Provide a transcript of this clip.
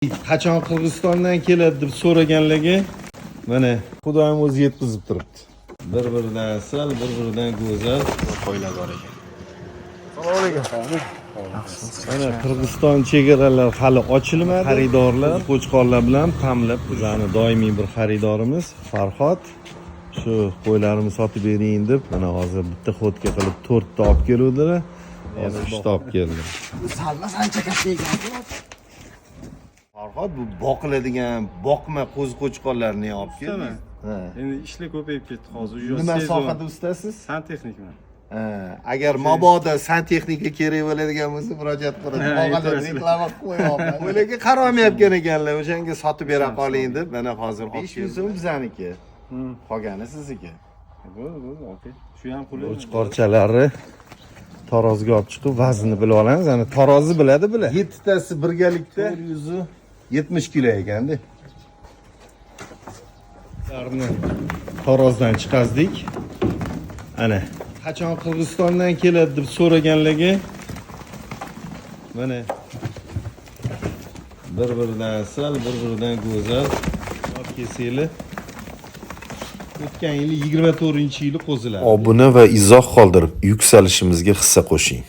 Qachon Qirg'izistondan keladi deb so'raganligi mana Xudoyim o'zi yetkazib turibdi. Bir-biridan asal, bir-biridan go'zal qo'ylar bor ekan. Assalomu alaykum. Mana Qirg'iziston chegaralar hali ochilmadi. Xaridorlar qo'chqorlar bilan pamlab, bizning doimiy bir xaridorimiz Farhod shu qo'ylarimni sotib bering deb mana hozir bitta xotka qilib 4 ta olib keluvdilar. Hozir 3 ta olib keldi. Salmas ancha katta ekan. Farhod bu boqiladigan boqma qo'zi-qo'chqorlarni olib keldi. Ha. Endi ishlar ko'payib ketdi hozir. Nima sohada ustasiz? Santexnikman. Agar mabodo santexnika kerak bo'ladigan bo'lsa murojaat qilib, qolganlar reklama qo'yapman. Ularga qaramayotgan ekanlar, o'shanga sotib bera qoling deb, mana hozir 500 so'm bizaniki. Qolgani sizniki. Bo'ldi, okey. Shu ham puli. Qo'chqorchalari tarozga olib chiqib vaznini bilib olamiz. Ana tarozi biladi bular. 7 tasi birgalikda 470 kilo ekanda. Ularni tarozdan chiqazdik. Ana qachon Qirg'izistondan keladi deb so'raganligi mana bir-biridan asal, bir-biridan go'zal keseli. O'tgan yili 24-yili qo'ziladi. Obuna va izoh qoldirib, yuksalishimizga hissa qo'shing.